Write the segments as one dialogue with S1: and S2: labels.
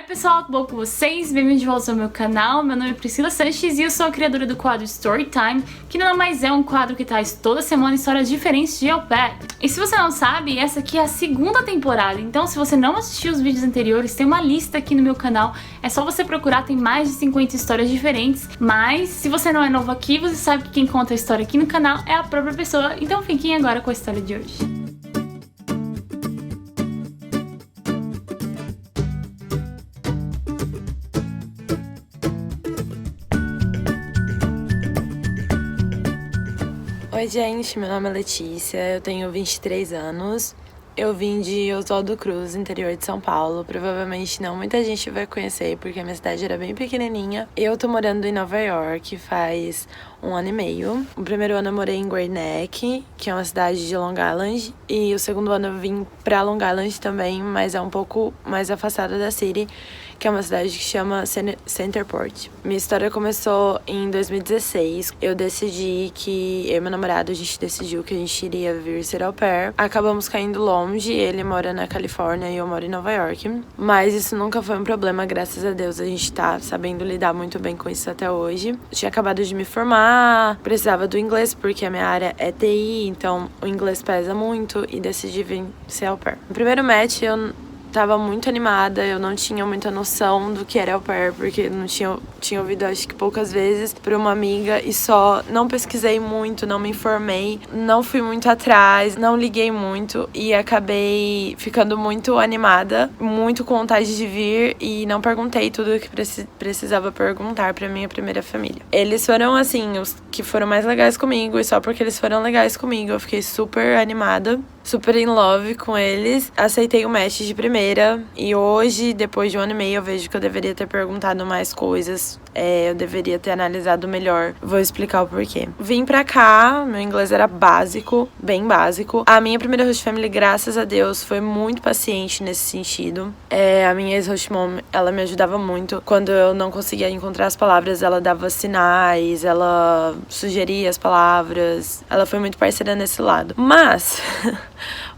S1: pessoal, tudo bom com vocês? Bem-vindos de volta ao meu canal. Meu nome é Priscila Sanches e eu sou a criadora do quadro Storytime, que nada mais é um quadro que traz toda semana histórias diferentes de au pair. E se você não sabe, essa aqui é a segunda temporada, então se você não assistiu os vídeos anteriores, tem uma lista aqui no meu canal, é só você procurar, tem mais de 50 histórias diferentes. Mas se você não é novo aqui, você sabe que quem conta a história aqui no canal é a própria pessoa, então fiquem agora com a história de hoje.
S2: Oi gente, meu nome é Letícia, eu tenho 23 anos, eu vim de Oswaldo Cruz, interior de São Paulo. Provavelmente não muita gente vai conhecer porque a minha cidade era bem pequenininha. Eu tô morando em Nova York faz 1 ano e meio. O primeiro ano eu morei em Great Neck, que é uma cidade de Long Island, e o segundo ano eu vim pra Long Island também, mas é um pouco mais afastada da City, que é uma cidade que chama Centerport. Minha história começou em 2016. Eu decidi que eu e meu namorado, a gente decidiu que a gente iria vir ser au pair. Acabamos caindo longe, ele mora na Califórnia e eu moro em Nova York. Mas isso nunca foi um problema, graças a Deus a gente tá sabendo lidar muito bem com isso até hoje. Eu tinha acabado de me formar, precisava do inglês porque a minha área é TI, então o inglês pesa muito e decidi vir ser au pair. No primeiro match eu tava muito animada, eu não tinha muita noção do que era au pair, porque não tinha ouvido acho que poucas vezes por uma amiga e só não pesquisei muito, não me informei, não fui muito atrás, não liguei muito e acabei ficando muito animada, muito com vontade de vir e não perguntei tudo o que precisava perguntar pra minha primeira família. Eles foram assim, os que foram mais legais comigo e só porque eles foram legais comigo eu fiquei super animada, super in love com eles, aceitei o match de primeira. E hoje, depois de 1 ano e meio, eu vejo que eu deveria ter perguntado mais coisas. Eu deveria ter analisado melhor. Vou explicar o porquê. Vim pra cá, meu inglês era básico, bem básico. A minha primeira host family, graças a Deus, foi muito paciente nesse sentido. A minha ex-host mom, ela me ajudava muito. Quando eu não conseguia encontrar as palavras, ela dava sinais, ela sugeria as palavras. Ela foi muito parceira nesse lado. Mas...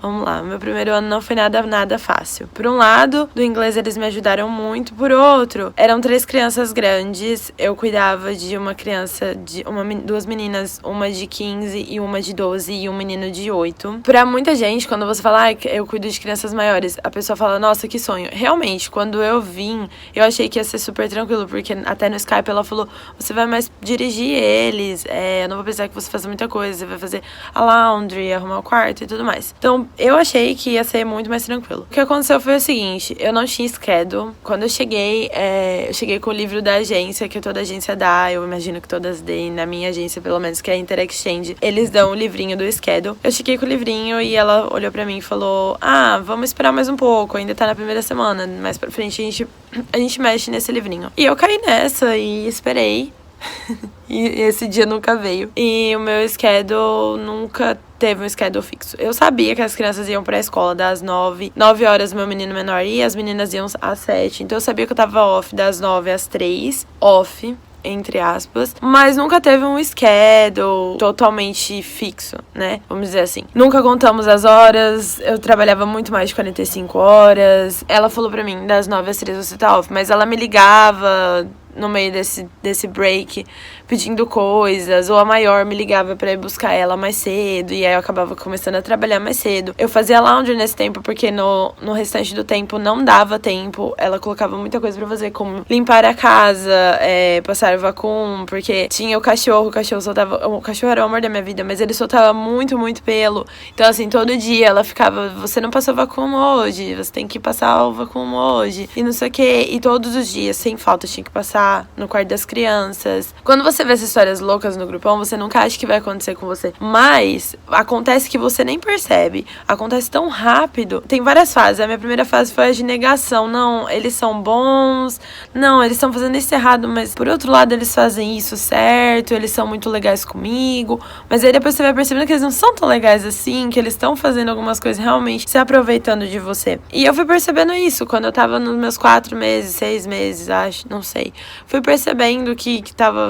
S2: vamos lá, meu primeiro ano não foi nada fácil. Por um lado, do inglês eles me ajudaram muito. Por outro, eram 3 crianças grandes. Eu cuidava de uma criança, duas meninas, uma de 15 e uma de 12 e um menino de 8. Pra muita gente, quando você fala, eu cuido de crianças maiores, a pessoa fala, nossa, que sonho. Realmente, quando eu vim, eu achei que ia ser super tranquilo, porque até no Skype ela falou, você vai mais dirigir eles, eu não vou precisar que você faça muita coisa, você vai fazer a laundry, arrumar o quarto e tudo mais. Então, eu achei que ia ser muito mais tranquilo. O que aconteceu foi o seguinte, eu não tinha schedule. Quando eu cheguei com o livro da agência, que toda agência dá, eu imagino que todas deem, na minha agência pelo menos, que é a Interexchange, eles dão o livrinho do schedule. Eu cheguei com o livrinho e ela olhou pra mim e falou, vamos esperar mais um pouco, ainda tá na primeira semana, mais pra frente a gente mexe nesse livrinho. E eu caí nessa e esperei. E esse dia nunca veio. E o meu schedule nunca teve um schedule fixo. Eu sabia que as crianças iam pra escola das 9 horas, meu menino menor ia, as meninas iam às 7. Então eu sabia que eu tava off das 9 às 3. Off, entre aspas. Mas nunca teve um schedule totalmente fixo, né? Vamos dizer assim. Nunca contamos as horas. Eu trabalhava muito mais de 45 horas. Ela falou pra mim, das 9 às 3 você tá off. Mas ela me ligava no meio desse break, pedindo coisas, ou a maior me ligava pra ir buscar ela mais cedo, e aí eu acabava começando a trabalhar mais cedo. Eu fazia laundry nesse tempo, porque no restante do tempo não dava tempo, ela colocava muita coisa pra fazer, como limpar a casa, passar o vacuum, porque tinha o cachorro soltava, o cachorro era o amor da minha vida, mas ele soltava muito pelo, então assim, todo dia ela ficava, você não passou vacuum hoje, você tem que passar o vacuum hoje, e não sei o que, e todos os dias, sem falta, tinha que passar no quarto das crianças. Quando você vê essas histórias loucas no grupão, você nunca acha que vai acontecer com você. Mas acontece que você nem percebe. Acontece tão rápido. Tem várias fases. A minha primeira fase foi a de negação. Não, eles são bons. Não, eles estão fazendo isso errado. Mas por outro lado, eles fazem isso certo. Eles são muito legais comigo. Mas aí depois você vai percebendo que eles não são tão legais assim. Que eles estão fazendo algumas coisas realmente se aproveitando de você. E eu fui percebendo isso quando eu tava nos meus 4 meses, 6 meses, acho. Não sei. fui percebendo que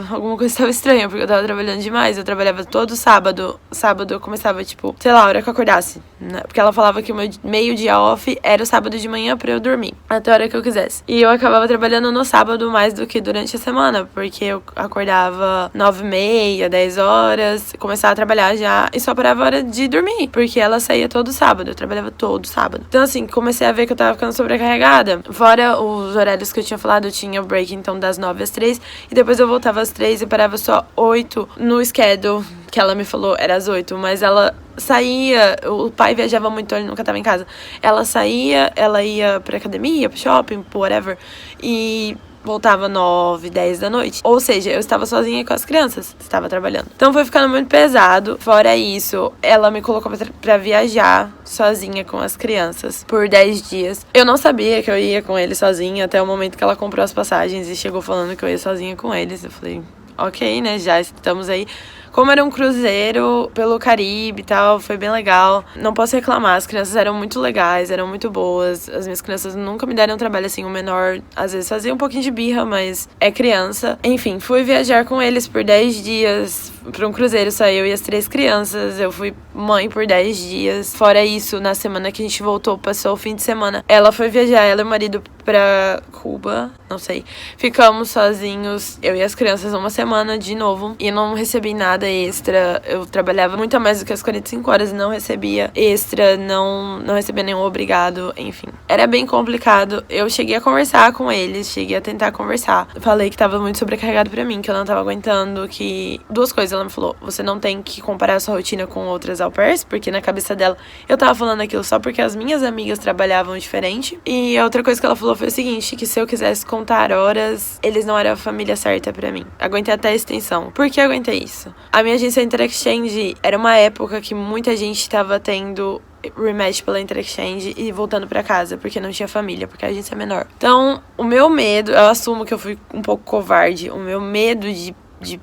S2: alguma coisa tava estranha, porque eu tava trabalhando demais. Eu trabalhava todo sábado. Sábado eu começava, tipo, sei lá, a hora que eu acordasse, né? Porque ela falava que o meu meio dia off era o sábado de manhã pra eu dormir, até a hora que eu quisesse. E eu acabava trabalhando no sábado mais do que durante a semana, porque eu acordava 9h30, 10 horas, começava a trabalhar já e só parava a hora de dormir, porque ela saía todo sábado, eu trabalhava todo sábado. Então, assim, comecei a ver que eu tava ficando sobrecarregada. Fora os horários que eu tinha falado, eu tinha o break, então, das 9 às 3, e depois eu voltava às 3 e parava só 8 no schedule, que ela me falou era às 8, mas ela saía, o pai viajava muito, ele nunca tava em casa. Ela saía, ela ia pra academia, pro shopping, whatever, e voltava 9, 10 da noite. Ou seja, eu estava sozinha com as crianças, estava trabalhando. Então foi ficando muito pesado. Fora isso, ela me colocou pra viajar sozinha com as crianças por 10 dias. Eu não sabia que eu ia com eles sozinha até o momento que ela comprou as passagens e chegou falando que eu ia sozinha com eles. Eu falei, ok, né, já estamos aí. Como era um cruzeiro pelo Caribe e tal, foi bem legal. Não posso reclamar, as crianças eram muito legais, eram muito boas. As minhas crianças nunca me deram trabalho assim, o menor às vezes fazia um pouquinho de birra, mas é criança. Enfim, fui viajar com eles por 10 dias pra um cruzeiro, só eu e as 3 crianças. Eu fui mãe por 10 dias. Fora isso, na semana que a gente voltou, passou o fim de semana, ela foi viajar, ela e o marido pra Cuba, não sei. Ficamos sozinhos, eu e as crianças, uma semana de novo, e não recebi nada extra. Eu trabalhava muito a mais do que as 45 horas e não recebia extra, não recebia nenhum obrigado, enfim. Era bem complicado. Eu cheguei a conversar com eles, cheguei a tentar conversar. Falei que tava muito sobrecarregado pra mim, que eu não tava aguentando, que... Duas coisas ela me falou: você não tem que comparar a sua rotina com outras au pairs, porque na cabeça dela eu tava falando aquilo só porque as minhas amigas trabalhavam diferente. E a outra coisa que ela falou foi o seguinte, que se eu quisesse contar horas, eles não eram a família certa pra mim. Aguentei até a extensão. Por que aguentei isso? A minha agência Interexchange era uma época que muita gente tava tendo rematch pela Interexchange e voltando pra casa, porque não tinha família, porque a agência é menor. Então, o meu medo, eu assumo que eu fui um pouco covarde, o meu medo de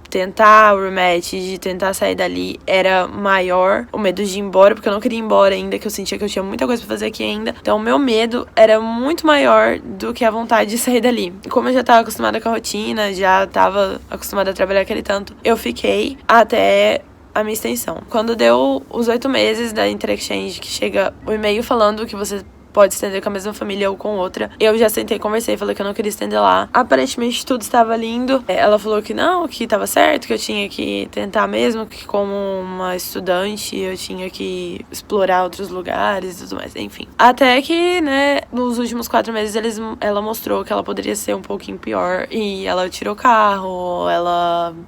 S2: tentar o rematch, de tentar sair dali, era maior. O medo de ir embora, porque eu não queria ir embora ainda, que eu sentia que eu tinha muita coisa pra fazer aqui ainda. Então o meu medo era muito maior do que a vontade de sair dali. E como eu já tava acostumada com a rotina, já tava acostumada a trabalhar aquele tanto, eu fiquei até a minha extensão. Quando deu os 8 meses da Interexchange, que chega o e-mail falando que você pode estender com a mesma família ou com outra, eu já sentei, conversei, falei que eu não queria estender lá. Aparentemente tudo estava lindo. Ela falou que não, que estava certo, que eu tinha que tentar mesmo, que como uma estudante eu tinha que explorar outros lugares e tudo mais, enfim. Até que, né, nos últimos 4 meses ela mostrou que ela poderia ser um pouquinho pior e ela tirou carro,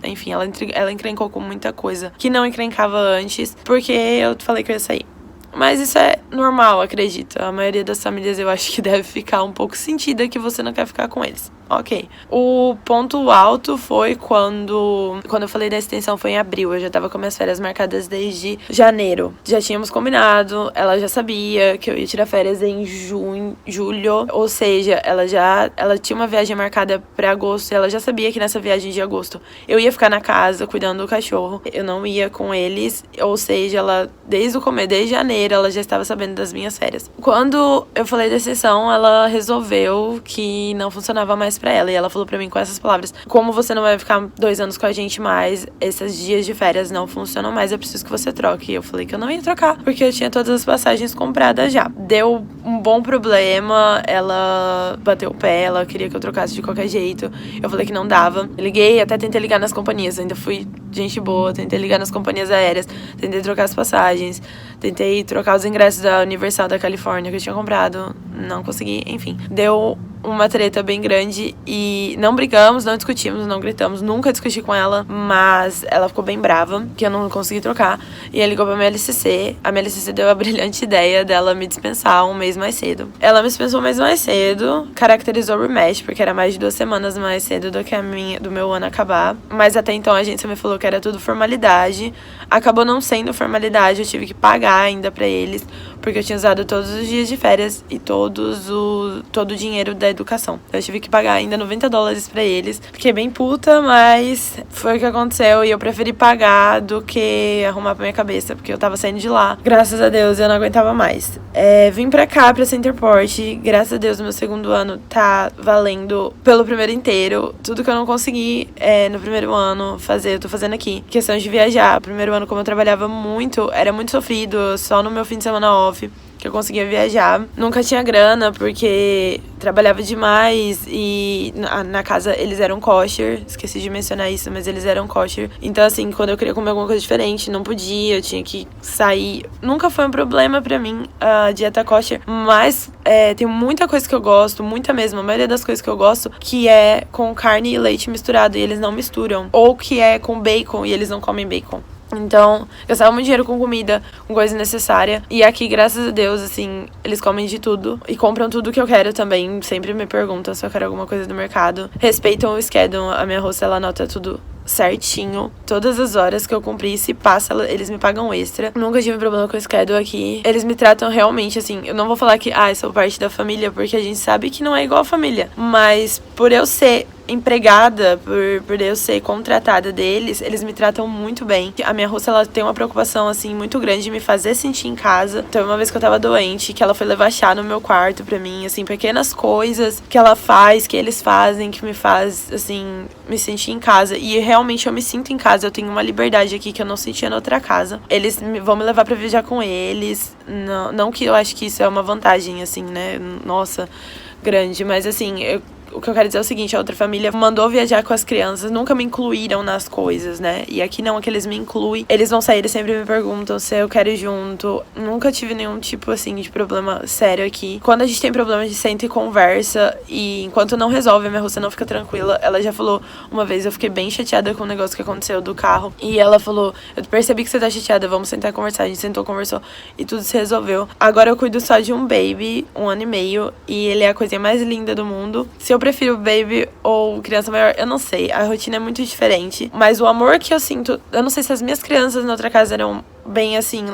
S2: enfim, ela encrencou com muita coisa que não encrencava antes, porque eu falei que eu ia sair. Mas isso é normal, acredito. A maioria das famílias eu acho que deve ficar um pouco sentida que você não quer ficar com eles. Ok. O ponto alto foi quando eu falei da extensão, foi em abril. Eu já tava com minhas férias marcadas desde janeiro. Já tínhamos combinado, ela já sabia que eu ia tirar férias em julho. Ou seja, ela tinha uma viagem marcada pra agosto. E ela já sabia que nessa viagem de agosto eu ia ficar na casa cuidando do cachorro. Eu não ia com eles. Ou seja, ela, desde janeiro, ela já estava sabendo das minhas férias. Quando eu falei da extensão, ela resolveu que não funcionava mais pra ela. E ela falou pra mim com essas palavras: como você não vai ficar 2 anos com a gente mais, esses dias de férias não funcionam mais, eu preciso que você troque. E eu falei que eu não ia trocar, porque eu tinha todas as passagens compradas já. Deu um bom problema, ela bateu o pé, ela queria que eu trocasse de qualquer jeito. Eu falei que não dava. Eu liguei, até tentei ligar nas companhias, ainda fui gente boa, tentei ligar nas companhias aéreas, tentei trocar as passagens, tentei trocar os ingressos da Universal da Califórnia que eu tinha comprado, não consegui, enfim. Deu uma treta bem grande e não brigamos, não discutimos, não gritamos, nunca discuti com ela, mas ela ficou bem brava que eu não consegui trocar e ela ligou pra minha LCC. A minha LCC deu a brilhante ideia dela me dispensar um mês mais cedo. Ela me dispensou um mês mais cedo, caracterizou o rematch, porque era mais de 2 semanas mais cedo do que do meu ano acabar, mas até então a agência me falou que era tudo formalidade. Acabou não sendo formalidade, eu tive que pagar ainda pra eles, porque eu tinha usado todos os dias de férias e todo o dinheiro da educação. Eu tive que pagar ainda $90 pra eles. Fiquei bem puta, mas foi o que aconteceu e eu preferi pagar do que arrumar pra minha cabeça, porque eu tava saindo de lá. Graças a Deus, eu não aguentava mais. Vim pra cá, pra Centerport. Graças a Deus, meu segundo ano tá valendo pelo primeiro inteiro. Tudo que eu não consegui no primeiro ano fazer, eu tô fazendo aqui. Questão de viajar. Primeiro ano, como eu trabalhava muito, era muito sofrido. Só no meu fim de semana off que eu conseguia viajar. Nunca tinha grana, porque trabalhava demais e na casa eles eram kosher. Esqueci de mencionar isso, mas eles eram kosher. Então, assim, quando eu queria comer alguma coisa diferente, não podia, eu tinha que sair. Nunca foi um problema pra mim a dieta kosher, mas tem muita coisa que eu gosto, muita mesmo. A maioria das coisas que eu gosto, que é com carne e leite misturado, e eles não misturam. Ou que é com bacon, e eles não comem bacon. Então, gastava muito dinheiro com comida, com coisa necessária. E aqui, graças a Deus, assim, eles comem de tudo. E compram tudo que eu quero também. Sempre me perguntam se eu quero alguma coisa do mercado. Respeitam o schedule. A minha host, ela anota tudo certinho. Todas as horas que eu cumpri, se passa, eles me pagam extra. Nunca tive problema com o schedule aqui. Eles me tratam realmente, assim, eu não vou falar que, eu sou parte da família, porque a gente sabe que não é igual a família. Mas por eu ser empregada, por eu ser contratada deles, eles me tratam muito bem. A minha host, ela tem uma preocupação, assim, muito grande de me fazer sentir em casa. Então, uma vez que eu tava doente, que ela foi levar chá no meu quarto pra mim, assim, pequenas coisas que ela faz, que eles fazem, que me faz, assim, me sentir em casa. E realmente eu me sinto em casa. Eu tenho uma liberdade aqui que eu não sentia na outra casa. Eles vão me levar pra viajar com eles. Não que eu acho que isso é uma vantagem, assim, né? Nossa, grande. Mas, assim, o que eu quero dizer é o seguinte, a outra família mandou viajar com as crianças, nunca me incluíram nas coisas, né? E aqui não, aqui eles me incluem. Eles vão sair, eles sempre me perguntam se eu quero ir junto. Nunca tive nenhum tipo, assim, de problema sério aqui. Quando a gente tem problema, a gente senta e conversa. E enquanto não resolve, a minha russa não fica tranquila. Ela já falou uma vez, eu fiquei bem chateada com o negócio que aconteceu do carro. E ela falou, eu percebi que você tá chateada, vamos sentar e conversar. A gente sentou, conversou e tudo se resolveu. Agora eu cuido só de um baby, 1 ano e meio. E ele é a coisinha mais linda do mundo. Se eu prefiro baby ou criança maior, eu não sei. A rotina é muito diferente. Mas o amor que eu sinto... Eu não sei se as minhas crianças na outra casa eram bem assim...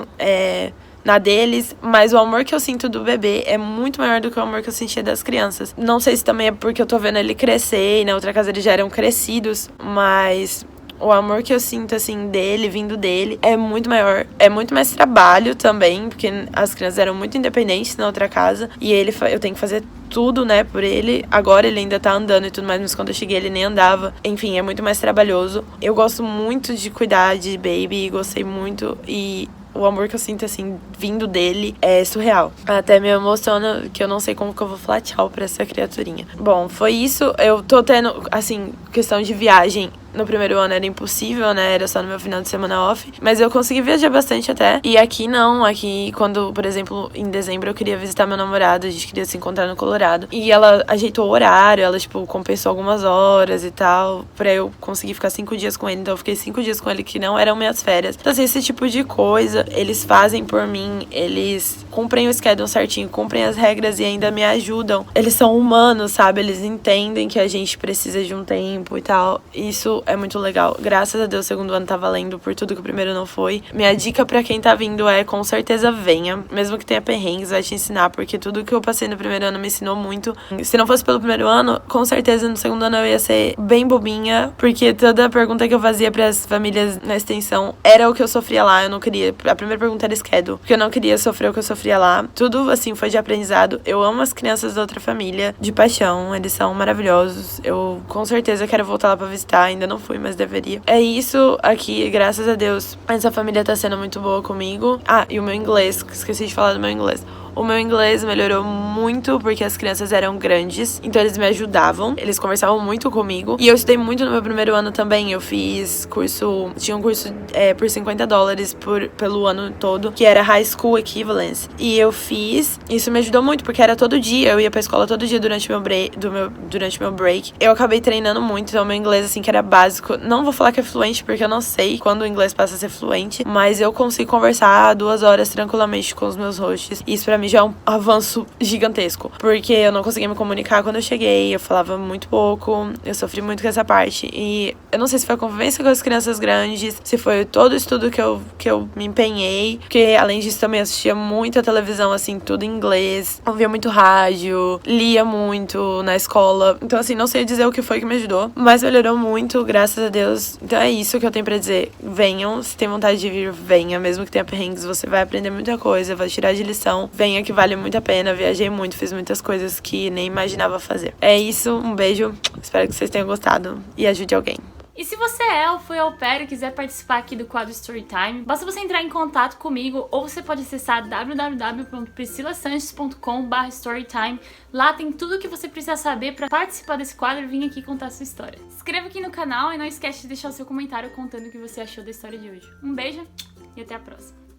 S2: na deles, mas o amor que eu sinto do bebê é muito maior do que o amor que eu sentia das crianças. Não sei se também é porque eu tô vendo ele crescer e na outra casa eles já eram crescidos, mas... o amor que eu sinto, assim, dele, vindo dele, é muito maior. É muito mais trabalho também, porque as crianças eram muito independentes na outra casa. E eu tenho que fazer tudo, né, por ele. Agora ele ainda tá andando e tudo mais, mas quando eu cheguei ele nem andava. Enfim, é muito mais trabalhoso. Eu gosto muito de cuidar de baby, gostei muito. E o amor que eu sinto, assim, vindo dele é surreal. Até me emociona que eu não sei como que eu vou falar tchau pra essa criaturinha. Bom, foi isso. Eu tô tendo, assim, questão de viagem. No primeiro ano era impossível, né? Era só no meu final de semana off. Mas eu consegui viajar bastante até. E aqui não. Aqui, quando, por exemplo, em dezembro eu queria visitar meu namorado. A gente queria se encontrar no Colorado. E ela ajeitou o horário. Ela, tipo, compensou algumas horas e tal. Pra eu conseguir ficar 5 dias com ele. Então eu fiquei 5 dias com ele, que não eram minhas férias. Então, assim, esse tipo de coisa, eles fazem por mim. Eles cumprem o schedule certinho. Cumprem as regras e ainda me ajudam. Eles são humanos, sabe? Eles entendem que a gente precisa de um tempo e tal. Isso é muito legal. Graças a Deus, o segundo ano tá valendo por tudo que o primeiro não foi. Minha dica pra quem tá vindo é, com certeza, venha. Mesmo que tenha perrengues, vai te ensinar, porque tudo que eu passei no primeiro ano me ensinou muito. Se não fosse pelo primeiro ano, com certeza no segundo ano eu ia ser bem bobinha, porque toda pergunta que eu fazia pras famílias na extensão era o que eu sofria lá. Eu não queria... A primeira pergunta era schedule, porque eu não queria sofrer o que eu sofria lá. Tudo, assim, foi de aprendizado. Eu amo as crianças da outra família de paixão. Eles são maravilhosos. Eu, com certeza, quero voltar lá pra visitar. Ainda não fui, mas deveria. É isso aqui, graças a Deus. Essa família tá sendo muito boa comigo. E o meu inglês, esqueci de falar do meu inglês. O meu inglês melhorou muito porque as crianças eram grandes, então eles me ajudavam, eles conversavam muito comigo. E eu estudei muito no meu primeiro ano também. Eu fiz curso, tinha um curso por $50 pelo ano todo, que era High School Equivalence. E eu fiz, isso me ajudou muito, porque era todo dia, eu ia pra escola todo dia durante meu break. Eu acabei treinando muito, então meu inglês, assim, que era básico, não vou falar que é fluente, porque eu não sei quando o inglês passa a ser fluente, mas eu consigo conversar 2 horas tranquilamente com os meus hosts. Isso pra mim mim já é um avanço gigantesco. Porque eu não conseguia me comunicar quando eu cheguei, eu falava muito pouco, eu sofri muito com essa parte. E eu não sei se foi a convivência com as crianças grandes, se foi todo o estudo que eu me empenhei. Porque além disso também assistia muita televisão, assim, tudo em inglês. Ouvia muito rádio, lia muito na escola. Então, assim, não sei dizer o que foi que me ajudou, mas melhorou muito, graças a Deus. Então é isso que eu tenho pra dizer. Venham, se tem vontade de vir, venha. Mesmo que tenha perrengues, você vai aprender muita coisa, vai tirar de lição. Venha que vale muito a pena. Viajei muito, fiz muitas coisas que nem imaginava fazer. É isso, um beijo. Espero que vocês tenham gostado e ajude alguém.
S1: E se você é ou foi au pair e quiser participar aqui do quadro Storytime, basta você entrar em contato comigo ou você pode acessar www.priscilasanches.com/storytime. Lá tem tudo o que você precisa saber para participar desse quadro e vir aqui contar a sua história. Se inscreva aqui no canal e não esquece de deixar o seu comentário contando o que você achou da história de hoje. Um beijo e até a próxima!